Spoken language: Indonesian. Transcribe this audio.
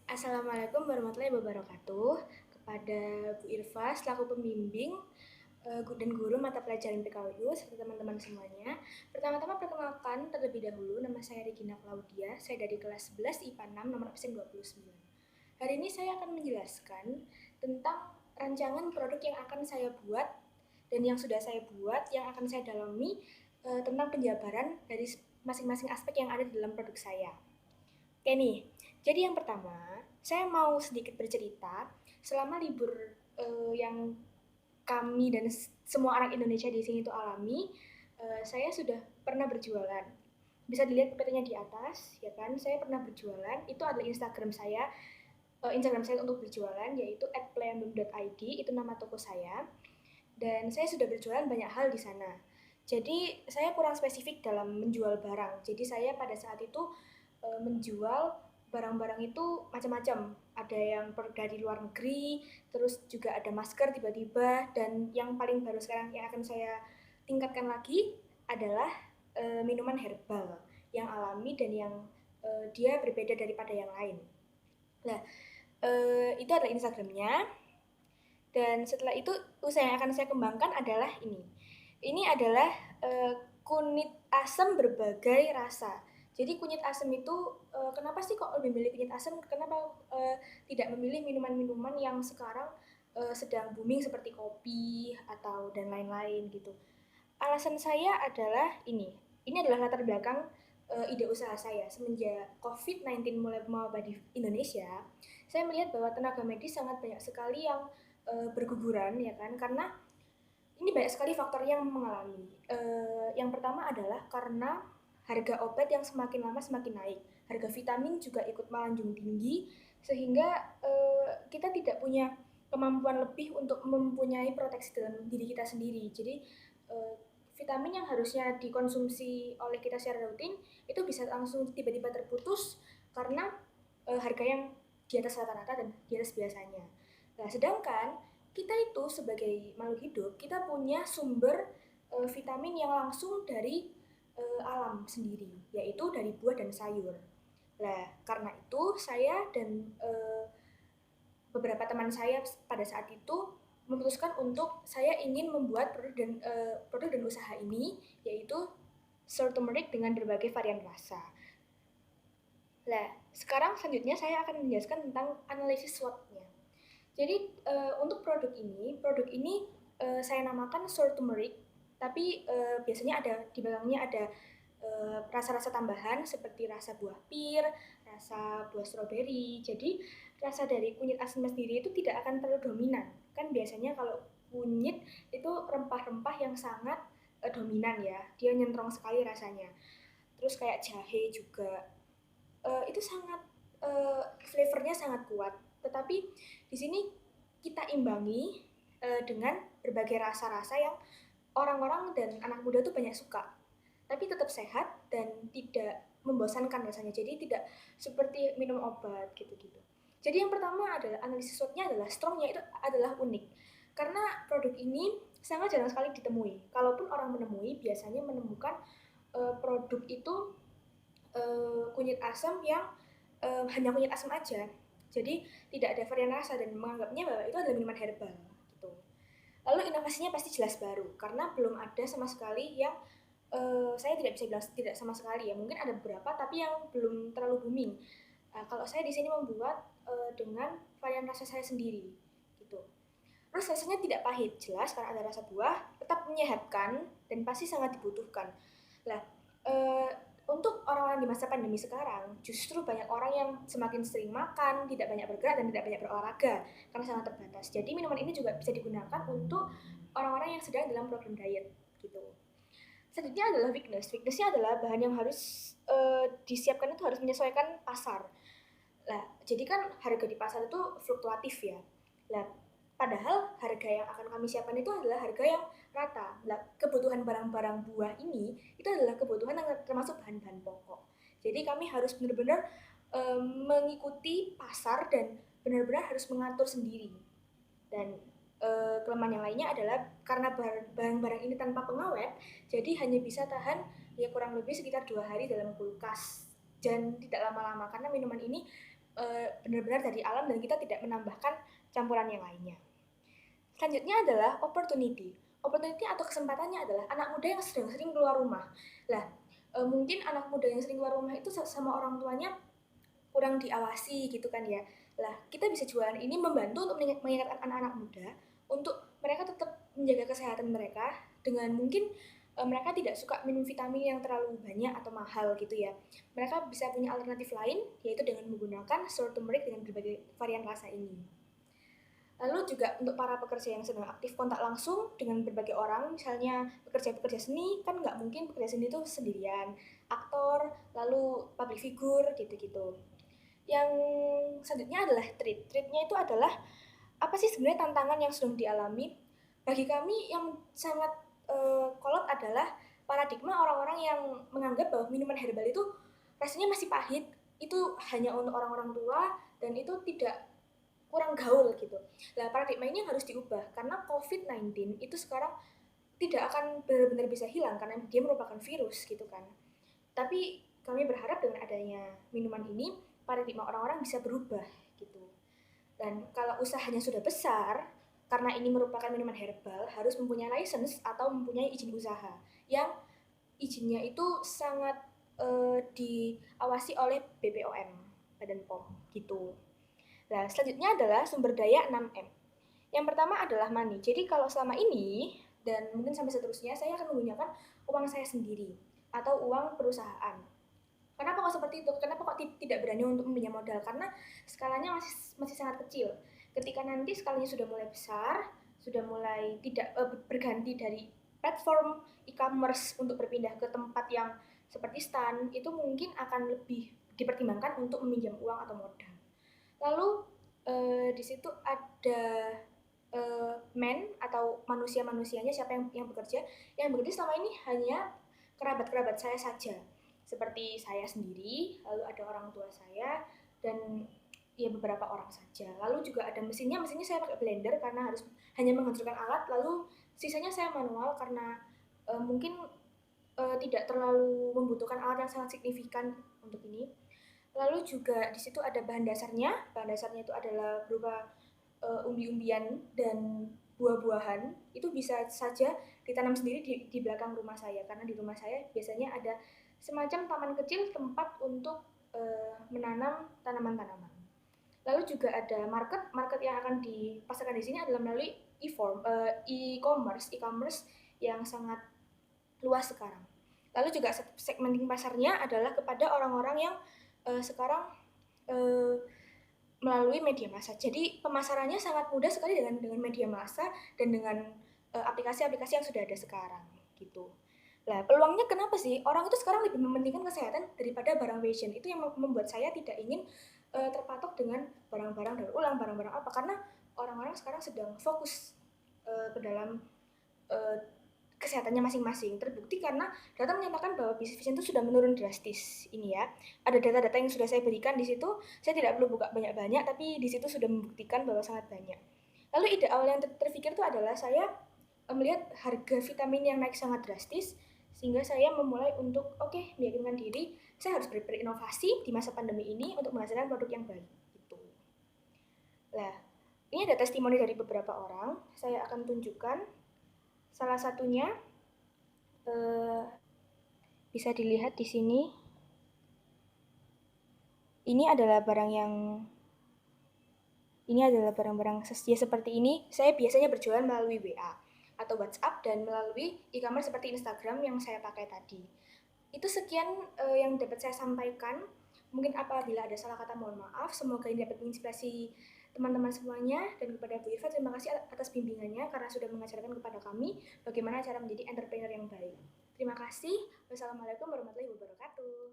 Assalamualaikum warahmatullahi wabarakatuh. Kepada Bu Irfa selaku pembimbing dan guru mata pelajaran PKWU serta teman-teman semuanya. Pertama-tama perkenalkan terlebih dahulu, nama saya Regina Claudia, saya dari kelas 11 IPA 6 nomor absen 29. Hari ini saya akan menjelaskan tentang rancangan produk yang akan saya buat dan yang sudah saya buat, yang akan saya dalami tentang penjabaran dari masing-masing aspek yang ada di dalam produk saya. Oke nih, jadi yang pertama, saya mau sedikit bercerita selama libur yang kami dan semua anak Indonesia di sini itu alami, saya sudah pernah berjualan. Bisa dilihat PPT-nya di atas, ya kan? Saya pernah berjualan. Itu adalah Instagram saya untuk berjualan yaitu @playandom.id, itu nama toko saya. Dan saya sudah berjualan banyak hal di sana. Jadi saya kurang spesifik dalam menjual barang. Jadi saya pada saat itu menjual barang-barang itu macam-macam. Ada yang dari luar negeri, terus juga ada masker tiba-tiba, dan yang paling baru sekarang yang akan saya tingkatkan lagi adalah minuman herbal yang alami dan yang dia berbeda daripada yang lain. Nah, itu adalah Instagramnya. Dan setelah itu usaha yang akan saya kembangkan adalah ini. Ini adalah kunyit asam berbagai rasa. Jadi kunyit asam itu kenapa sih kok lebih memilih kunyit asam? Kenapa tidak memilih minuman-minuman yang sekarang sedang booming seperti kopi atau dan lain-lain gitu? Alasan saya adalah ini. Ini adalah latar belakang ide usaha saya. Semenjak COVID-19 mulai mewabah di Indonesia, saya melihat bahwa tenaga medis sangat banyak sekali yang berguguran, ya kan? Karena ini banyak sekali faktor yang mengalami. Yang pertama adalah karena harga obat yang semakin lama semakin naik. Harga vitamin juga ikut melanjung tinggi, sehingga kita tidak punya kemampuan lebih untuk mempunyai proteksi dalam diri kita sendiri. Jadi vitamin yang harusnya dikonsumsi oleh kita secara rutin itu bisa langsung tiba-tiba terputus karena harga yang di atas rata-rata dan di atas biasanya. Nah, sedangkan kita itu sebagai makhluk hidup, kita punya sumber vitamin yang langsung dari alam sendiri, yaitu dari buah dan sayur. Nah, karena itu saya dan beberapa teman saya pada saat itu memutuskan untuk saya ingin membuat produk dan usaha ini, yaitu sour turmeric dengan berbagai varian rasa. Nah, sekarang selanjutnya saya akan menjelaskan tentang analisis SWOT-nya. Jadi untuk produk ini saya namakan sour turmeric, tapi biasanya ada di belakangnya ada rasa-rasa tambahan seperti rasa buah pir, rasa buah stroberi. Jadi rasa dari kunyit asamnya sendiri itu tidak akan terlalu dominan. Kan biasanya kalau kunyit itu rempah-rempah yang sangat dominan ya, dia nyentrong sekali rasanya. Terus kayak jahe juga itu sangat flavornya sangat kuat. Tetapi di sini kita imbangi dengan berbagai rasa-rasa yang orang-orang dan anak muda tuh banyak suka. Tapi tetap sehat dan tidak membosankan rasanya. Jadi tidak seperti minum obat gitu-gitu. Jadi yang pertama adalah analisis SWOT-nya adalah strongnya itu adalah unik. Karena produk ini sangat jarang sekali ditemui. Kalaupun orang menemui, biasanya menemukan produk itu kunyit asam yang hanya kunyit asam aja. Jadi tidak ada varian rasa dan menganggapnya bahwa itu adalah minuman herbal gitu. Lalu inovasinya pasti jelas baru karena belum ada sama sekali yang saya tidak bisa bilang tidak sama sekali ya. Mungkin ada beberapa tapi yang belum terlalu booming. Kalau saya di sini membuat dengan varian rasa saya sendiri gitu. Terus rasanya tidak pahit, jelas karena ada rasa buah, tetap menyehatkan dan pasti sangat dibutuhkan. Nah, eh, untuk orang-orang di masa pandemi sekarang, justru banyak orang yang semakin sering makan, tidak banyak bergerak dan tidak banyak berolahraga karena sangat terbatas. Jadi minuman ini juga bisa digunakan untuk orang-orang yang sedang dalam program diet gitu. Selanjutnya adalah weakness. Weaknessnya adalah bahan yang harus disiapkan itu harus menyesuaikan pasar. Nah, jadi kan harga di pasar itu fluktuatif ya. Nah, padahal harga yang akan kami siapkan itu adalah harga yang rata. Nah, kebutuhan barang-barang buah ini itu adalah kebutuhan yang termasuk bahan-bahan pokok. Jadi kami harus benar-benar mengikuti pasar dan benar-benar harus mengatur sendiri. Dan kelemahan yang lainnya adalah karena barang-barang ini tanpa pengawet, jadi hanya bisa tahan ya kurang lebih sekitar 2 hari dalam kulkas dan tidak lama-lama karena minuman ini benar-benar dari alam dan kita tidak menambahkan campuran yang lainnya. Selanjutnya adalah opportunity. Opportunity atau kesempatannya adalah anak muda yang sering keluar rumah. Lah, mungkin anak muda yang sering keluar rumah itu sama orang tuanya kurang diawasi gitu kan ya. Lah, kita bisa jualan ini membantu untuk mengingatkan anak-anak muda untuk mereka tetap menjaga kesehatan mereka dengan mungkin mereka tidak suka minum vitamin yang terlalu banyak atau mahal gitu ya. Mereka bisa punya alternatif lain, yaitu dengan menggunakan sour turmeric dengan berbagai varian rasa ini. Lalu juga untuk para pekerja yang sedang aktif kontak langsung dengan berbagai orang, misalnya pekerja-pekerja seni, kan nggak mungkin pekerja seni itu sendirian, aktor, lalu public figure, gitu-gitu. Yang selanjutnya adalah treat. Treatnya itu adalah apa sih sebenarnya tantangan yang sedang dialami? Bagi kami yang sangat kolot adalah paradigma orang-orang yang menganggap bahwa minuman herbal itu rasanya masih pahit, itu hanya untuk orang-orang tua, dan itu tidak kurang gaul gitu. Nah, paradigma ini harus diubah karena COVID-19 itu sekarang tidak akan benar-benar bisa hilang karena dia merupakan virus gitu kan. Tapi kami berharap dengan adanya minuman ini, paradigma orang-orang bisa berubah gitu. Dan kalau usahanya sudah besar, karena ini merupakan minuman herbal, harus mempunyai license atau mempunyai izin usaha yang izinnya itu sangat diawasi oleh BPOM, Badan POM gitu. Nah, selanjutnya adalah sumber daya 6M. Yang pertama adalah money. Jadi kalau selama ini dan mungkin sampai seterusnya saya akan menggunakan uang saya sendiri atau uang perusahaan. Kenapa kok seperti itu? Kenapa kok tidak berani untuk meminjam modal? Karena skalanya masih sangat kecil. Ketika nanti skalanya sudah mulai besar, sudah mulai tidak berganti dari platform e-commerce untuk berpindah ke tempat yang seperti stan, itu mungkin akan lebih dipertimbangkan untuk meminjam uang atau modal. Lalu di situ ada men atau manusia-manusianya, siapa yang bekerja. Yang bekerja selama ini hanya kerabat-kerabat saya saja. Seperti saya sendiri, lalu ada orang tua saya, dan ya beberapa orang saja. Lalu juga ada mesinnya saya pakai blender karena harus hanya menghancurkan alat, lalu sisanya saya manual karena mungkin tidak terlalu membutuhkan alat yang sangat signifikan untuk ini. Lalu juga di situ ada bahan dasarnya. Bahan dasarnya itu adalah berupa umbi-umbian dan buah-buahan. Itu bisa saja ditanam sendiri di belakang rumah saya karena di rumah saya biasanya ada semacam taman kecil tempat untuk menanam tanaman-tanaman. Lalu juga ada market yang akan dipasarkan di sini adalah melalui e-commerce yang sangat luas sekarang. Lalu juga segmenting pasarnya adalah kepada orang-orang yang sekarang melalui media massa. Jadi pemasarannya sangat mudah sekali dengan media massa dan dengan aplikasi-aplikasi yang sudah ada sekarang gitu. Nah, peluangnya kenapa sih? Orang itu sekarang lebih mementingkan kesehatan daripada barang fashion. Itu yang membuat saya tidak ingin terpatok dengan barang-barang daur ulang, barang-barang apa. Karena orang-orang sekarang sedang fokus ke dalam kesehatannya masing-masing. Terbukti karena data menyatakan bahwa bisnis fashion itu sudah menurun drastis. Ini ya, ada data-data yang sudah saya berikan di situ. Saya tidak perlu buka banyak-banyak, tapi di situ sudah membuktikan bahwa sangat banyak. Lalu ide awal yang terpikir itu adalah saya melihat harga vitamin yang naik sangat drastis, sehingga saya memulai untuk meyakinkan diri saya harus berinovasi di masa pandemi ini untuk menghasilkan produk yang baik. Gitu. Nah, ini ada testimoni dari beberapa orang. Saya akan tunjukkan. Salah satunya bisa dilihat di sini. Ini adalah barang-barang ya seperti ini. Saya biasanya berjualan melalui WA atau WhatsApp dan melalui e-commerce seperti Instagram yang saya pakai tadi. Itu sekian yang dapat saya sampaikan. Mungkin apabila ada salah kata mohon maaf. Semoga ini dapat menginspirasi teman-teman semuanya, dan kepada Bu Irfa terima kasih atas bimbingannya karena sudah mengajarkan kepada kami bagaimana cara menjadi entrepreneur yang baik. Terima kasih. Wassalamualaikum warahmatullahi wabarakatuh.